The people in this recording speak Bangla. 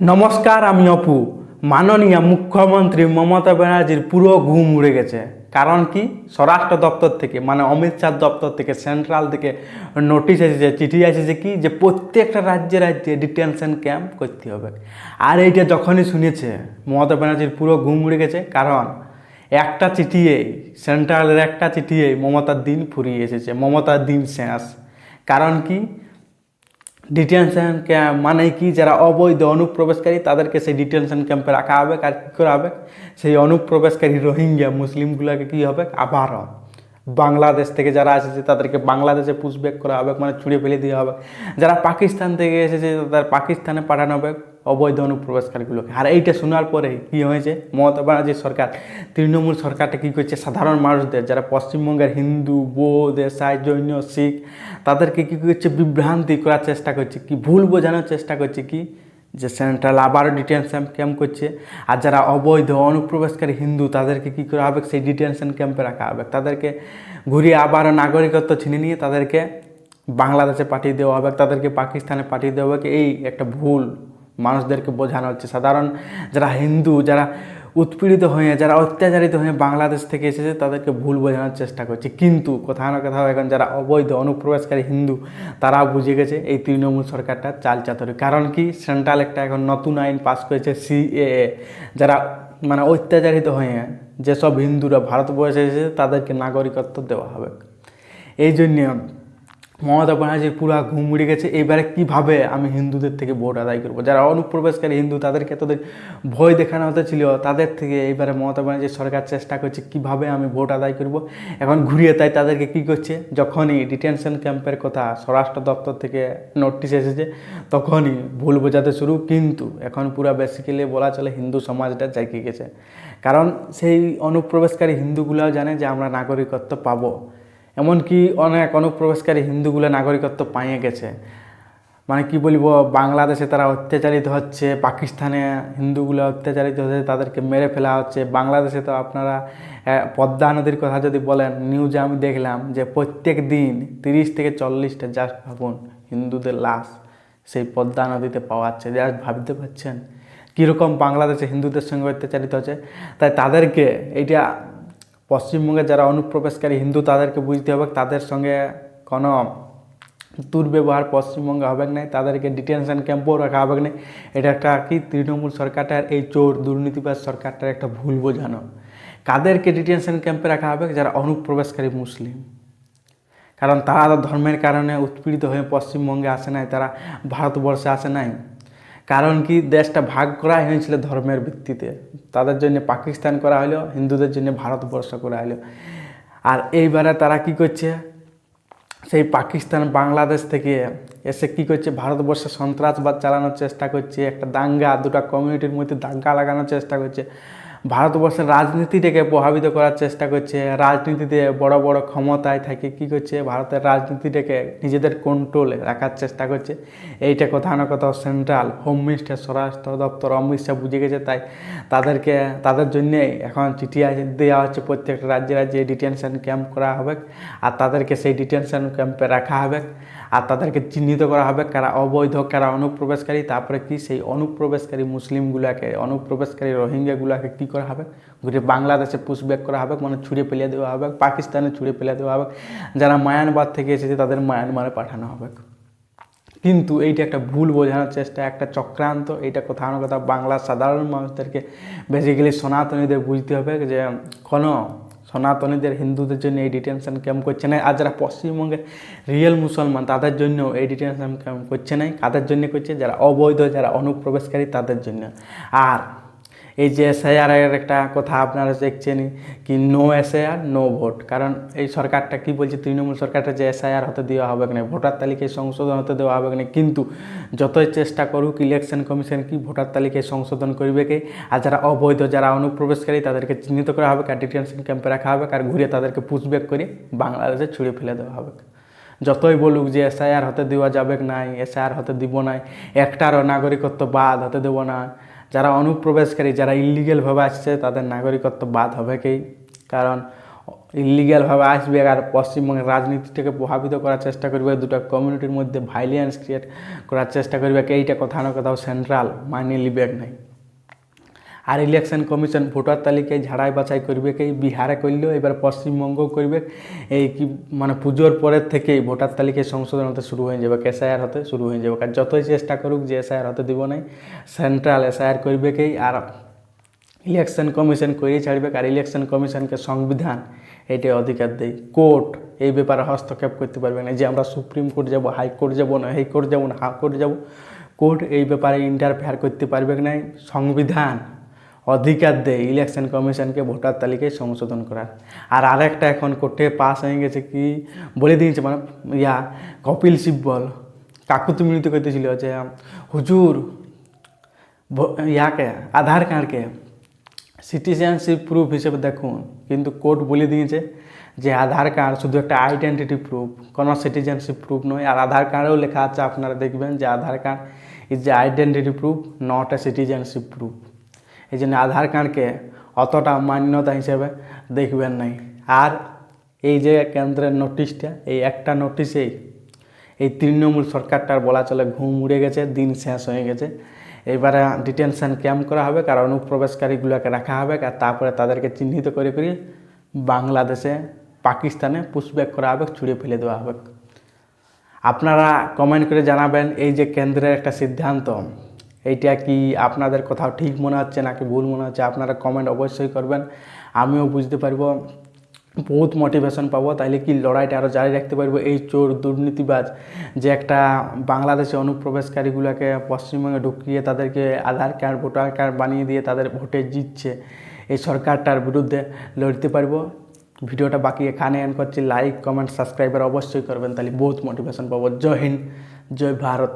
নমস্কার, আমি অপু। মাননীয় মুখ্যমন্ত্রী মমতা ব্যানার্জির পুরো ঘুম উড়ে গেছে। কারণ কি, স্বরাষ্ট্র দপ্তর থেকে মানে অমিত শাহ দপ্তর থেকে সেন্ট্রাল থেকে নোটিশ এসেছে, চিঠি এসেছে কি যে প্রত্যেকটা রাজ্যে রাজ্যে ডিটেনশন ক্যাম্প করতে হবে। আর এইটা যখনই শুনেছে মমতা ব্যানার্জির পুরো ঘুম উড়ে গেছে। কারণ একটা চিঠিয়েই, সেন্ট্রালের একটা চিঠিয়েই মমতার দিন ফুরিয়ে এসেছে, মমতার দিন শেষ। কারণ কি, ডিটেনশন ক্যাম্প মানে কি, যারা অবৈধ অনুপ্রবেশকারী তাদেরকে সেই ডিটেনশন ক্যাম্পে রাখা হবে। আর কী করা হবে, সেই অনুপ্রবেশকারী রোহিঙ্গা মুসলিমগুলোকে কী হবে, আবারও বাংলাদেশ থেকে যারা এসেছে তাদেরকে বাংলাদেশে পুশব্যাক করা হবে, মানে ছুঁড়ে ফেলে দেওয়া হবে। যারা পাকিস্তান থেকে এসেছে তাদের পাকিস্তানে পাঠানো হবে অবৈধ অনুপ্রবেশকারীগুলোকে। আর এইটা শোনার পরে কী হয়েছে, মমতা ব্যানার্জির সরকার, তৃণমূল সরকারটা কী করছে, সাধারণ মানুষদের যারা পশ্চিমবঙ্গের হিন্দু, বৌদ্ধ, দেশাই, জৈন, শিখ তাদেরকে কী করছে, বিভ্রান্তি করার চেষ্টা করছে, কি ভুল বোঝানোর চেষ্টা করছে কি যে সেন্ট্রাল আবারও ডিটেনশন ক্যাম্প করছে। আর যারা অবৈধ অনুপ্রবেশকারী হিন্দু তাদেরকে কী করা হবে, সেই ডিটেনশন ক্যাম্পে রাখা হবে। তাদেরকে ঘুরিয়ে আবারও নাগরিকত্ব ছিনে নিয়ে তাদেরকে বাংলাদেশে পাঠিয়ে দেওয়া হবে, তাদেরকে পাকিস্তানে পাঠিয়ে দেওয়া হবে। এই একটা ভুল মানুষদেরকে বোঝানো হচ্ছে। সাধারণ যারা হিন্দু, যারা উৎপীড়িত হয়ে, যারা অত্যাচারিত হয়ে বাংলাদেশ থেকে এসেছে তাদেরকে ভুল বোঝানোর চেষ্টা করছে। কিন্তু কোথাও না কোথাও এখন যারা অবৈধ অনুপ্রবেশকারী হিন্দু তারাও বুঝে গেছে এই তৃণমূল সরকারটা চালচাতুরি। কারণ কি, সেন্ট্রাল একটা এখন নতুন আইন পাস করেছে, সিএএ। যারা মানে অত্যাচারিত হয়ে যেসব হিন্দুরা ভারতবর্ষে এসেছে তাদেরকে নাগরিকত্ব দেওয়া হবে। এই জন্য মমতা ব্যানার্জির পুরো ঘুম উড়ে গেছে। এবারে কীভাবে আমি হিন্দুদের থেকে ভোট আদায় করবো, যারা অনুপ্রবেশকারী হিন্দু তাদেরকে তোদের ভয় দেখানো হতে ছিল, তাদের থেকে এইবারে মমতা ব্যানার্জির সরকার চেষ্টা করছে কীভাবে আমি ভোট আদায় করব। এখন ঘুরিয়ে তাই তাদেরকে কী করছে, যখনই ডিটেনশন ক্যাম্পের কথা স্বরাষ্ট্র দপ্তর থেকে নোটিশ এসেছে তখনই ভুল বোঝাতে শুরু। কিন্তু এখন পুরো বেসিক্যালি বলা চলে হিন্দু সমাজটা জাগে গেছে। কারণ সেই অনুপ্রবেশকারী হিন্দুগুলাও জানে যে আমরা নাগরিকত্ব পাবো। এমনকি অনেক অনুপ্রবেশকারী হিন্দুগুলো নাগরিকত্ব পাইয়ে গেছে। মানে কি বলবো, বাংলাদেশে তারা অত্যাচারিত হচ্ছে, পাকিস্তানে হিন্দুগুলো অত্যাচারিত হচ্ছে, তাদেরকে মেরে ফেলা হচ্ছে। বাংলাদেশে তো আপনারা পদ্মা নদীর কথা যদি বলেন, নিউজে আমি দেখলাম যে প্রত্যেক দিন 30 থেকে 40টা, জাস্ট ভাবুন, হিন্দুদের লাশ সেই পদ্মা নদীতে পাওয়া যাচ্ছে। জাস্ট ভাবতে পারছেন কীরকম বাংলাদেশে হিন্দুদের সঙ্গে অত্যাচারিত হচ্ছে। তাই তাদেরকে এইটা পশ্চিমবঙ্গের যারা অনুপ্রবেশকারী হিন্দু তাদেরকে বুঝতে হবে তাদের সঙ্গে কোনো দুর্ব্যবহার পশ্চিমবঙ্গে হবে না, তাদেরকে ডিটেনশন ক্যাম্পও রাখা হবে না। এটা একটা কি, তৃণমূল সরকারটার এই চোর দুর্নীতিবাজ সরকারটার একটা ভুল বোঝানো। কাদেরকে ডিটেনশন ক্যাম্পে রাখা হবে, যারা অনুপ্রবেশকারী মুসলিম। কারণ তারা ধর্মের কারণে উৎপীড়িত হয়ে পশ্চিমবঙ্গে আসে নাই, তারা ভারতবর্ষে আসে নাই। কারণ কি, দেশটা ভাগ করা হয়েছিল ধর্মের ভিত্তিতে। তাদের জন্য পাকিস্তান করা হলো, হিন্দুদের জন্য ভারতবর্ষ করা হলো। আর এইবারে তারা কি করছে, সেই পাকিস্তান বাংলাদেশ থেকে এসে কি করছে, ভারতবর্ষে সন্ত্রাসবাদ চালানোর চেষ্টা করছে, একটা দাঙ্গা, দুটা কমিউনিটির মধ্যে দাঙ্গা লাগানোর চেষ্টা করছে, ভারতবর্ষের রাজনীতিটাকে প্রভাবিত করার চেষ্টা করছে। রাজনীতিতে বড় বড় ক্ষমতায় থাকে কি করছে, ভারতের রাজনীতিটাকে নিজেদের কন্ট্রোলে রাখার চেষ্টা করছে। এইটা কোথাও না কোথাও সেন্ট্রাল হোম মিনিস্টার, স্বরাষ্ট্র দপ্তর, অমিত শাহ বুঝে গেছে। তাই তাদের জন্যেই এখন চিঠি দেওয়া হচ্ছে, প্রত্যেকটা রাজ্যে রাজ্যে ডিটেনশন ক্যাম্প করা হবে। আর তাদেরকে সেই ডিটেনশন ক্যাম্পে রাখা হবে। আর তাদেরকে চিহ্নিত করা হবে কারা অবৈধ, কারা অনুপ্রবেশকারী। তারপরে কি, সেই অনুপ্রবেশকারী মুসলিমগুলোকে, অনুপ্রবেশকারী রোহিঙ্গাগুলোকে কী করা হবে, ঘুরে বাংলাদেশে পুশব্যাক করা হবে, মানে ছুঁড়ে ফেলে দেওয়া হবে, পাকিস্তানে ছুঁড়ে ফেলে দেওয়া হবে। যারা মায়ানমার থেকে এসেছে তাদের মায়ানমারে পাঠানো হবে। কিন্তু এইটা একটা ভুল বোঝানোর চেষ্টা, একটা চক্রান্ত। এইটা কোথাও না কোথাও বাংলার সাধারণ মানুষদেরকে, বেসিক্যালি সনাতনীদের বুঝতে হবে যে কোনো সনাতনীদের, হিন্দুদের জন্য এই ডিটেনশন ক্যাম্প করছে না। আর যারা পশ্চিমবঙ্গের রিয়েল মুসলমান তাদের জন্য এই ডিটেনশন ক্যাম্প করছে না। কাদের জন্য করছে, যারা অবৈধ, যারা অনুপ্রবেশকারী তাদের জন্য। আর এই যে এসআইআরের একটা কথা আপনারা দেখছেন কি, নো এসআইআর নো ভোট। কারণ এই সরকারটা কি বলছে, তৃণমূল সরকারটা, যে এসআইআর হতে দেওয়া হবে না, ভোটার তালিকায় সংশোধন হতে দেওয়া হবে না। কিন্তু যতই চেষ্টা করুক ইলেকশন কমিশন কি, ভোটার তালিকায় সংশোধন করবে কি। আর যারা অবৈধ, যারা অনুপ্রবেশকারী তাদেরকে চিহ্নিত করা হবে, আর ডিটেনশন ক্যাম্পে রাখা হবে, আর ঘুরে তাদেরকে পুশব্যাক করে বাংলাদেশে ছুঁড়ে ফেলে দেওয়া হবে। যতই বলুক যে এসআইআর হতে দেওয়া যাবে নাই, এসআইআর হতে দিব নাই, একটারও নাগরিকত্ব বাদ হতে দেবো না, যারা অনুপ্রবেশকারী, যারা ইলিগেলভাবে আসছে তাদের নাগরিকত্ব বাদ হবে কি। কারণ ইলিগ্যালভাবে আসবে আর পশ্চিমবঙ্গের রাজনীতিটাকে প্রভাবিত করার চেষ্টা করবে, দুটো কমিউনিটির মধ্যে ভাইলেন্স ক্রিয়েট করার চেষ্টা করবে, এইটা কোথাও না কোথাও সেন্ট্রাল মাইনে লিবে নাই। আর ইলেকশন কমিশন ভোটার তালিকায় ঝাড়াই বাছাই করবে, বিহারে করলেও এবার পশ্চিমবঙ্গও করবে। এই কি মানে পুজোর পরের থেকেই ভোটার তালিকায় সংশোধন হতে শুরু হয়ে যাবে, এসআইআর হতে শুরু হয়ে যাবে। কারণ যতই চেষ্টা করুক যে এসআইআর হতে দিব নাই, সেন্ট্রাল এসআইআর করবে আর ইলেকশন কমিশন করেই ছাড়বে। আর ইলেকশন কমিশনকে সংবিধান এইটাই অধিকার দেয়, কোর্ট এই ব্যাপারে হস্তক্ষেপ করতে পারবে না, যে আমরা সুপ্রিম কোর্ট যাব, হাইকোর্ট যাব না, এই কোর্ট যাব না, হাইকোর্ট যাব, কোর্ট এই ব্যাপারে ইন্টারফেয়ার করতে পারবে না। সংবিধান অধিকার দেয় ইলেকশন কমিশনকে ভোটার তালিকায় সংশোধন করার। আর আরেকটা এখন কোর্টে পাস হয়ে গেছে, কি বলে দিয়েছে মানে কপিল সিব্বল কাকুতি মিনতি করতেছিল যে হুজুর আধার কার্ডকে সিটিজেনশিপ প্রুফ হিসেবে দেখুন, কিন্তু কোর্ট বলে দিয়েছে যে আধার কার্ড শুধু একটা আইডেন্টিটি প্রুফ, কোনো সিটিজেনশিপ প্রুফ নয়। আর আধার কার্ডেও লেখা আছে, আপনারা দেখবেন যে আধার কার্ড ইজ যে identity proof, not a citizenship proof. এই জন্য আধার কার্ডকে অতটা মান্যতা হিসেবে দেখবেন নাই। আর এই যে কেন্দ্রের নোটিশটা, এই একটা নোটিশেই এই তৃণমূল সরকারটার বলা চলে ঘুম উড়ে গেছে, দিন শেষ হয়ে গেছে। এবারে ডিটেনশন ক্যাম্প করা হবে, কারণ অনুপ্রবেশকারীগুলোকে রাখা হবে, আর তারপরে তাদেরকে চিহ্নিত করে বাংলাদেশে পাকিস্তানে পুশব্যাক করা হবে, ছুঁড়ে ফেলে দেওয়া হবে। আপনারা কমেন্ট করে জানাবেন এই যে কেন্দ্রের একটা সিদ্ধান্ত, এইটা কি আপনাদের কোথাও ঠিক মনে হচ্ছে নাকি ভুল মনে হচ্ছে, আপনারা কমেন্ট অবশ্যই করবেন। আমিও বুঝতে পারবো, বহুত মোটিভেশন পাবো, তাইলে কি লড়াইটা আরও জারি রাখতে পারবো। এই চোর দুর্নীতিবাজ যে একটা বাংলাদেশে অনুপ্রবেশকারীগুলোকে পশ্চিমবঙ্গে ঢুকিয়ে তাদেরকে আধার কার্ড ভোটার কার্ড বানিয়ে দিয়ে তাদের ভোটে জিতছে, এই সরকারটার বিরুদ্ধে লড়তে পারবো। ভিডিওটা বাকি এখানে এন্ড করছি। লাইক কমেন্ট সাবস্ক্রাইবার অবশ্যই করবেন, তাহলে বহুত মোটিভেশন পাবো। জয় হিন্দ, জয় ভারত।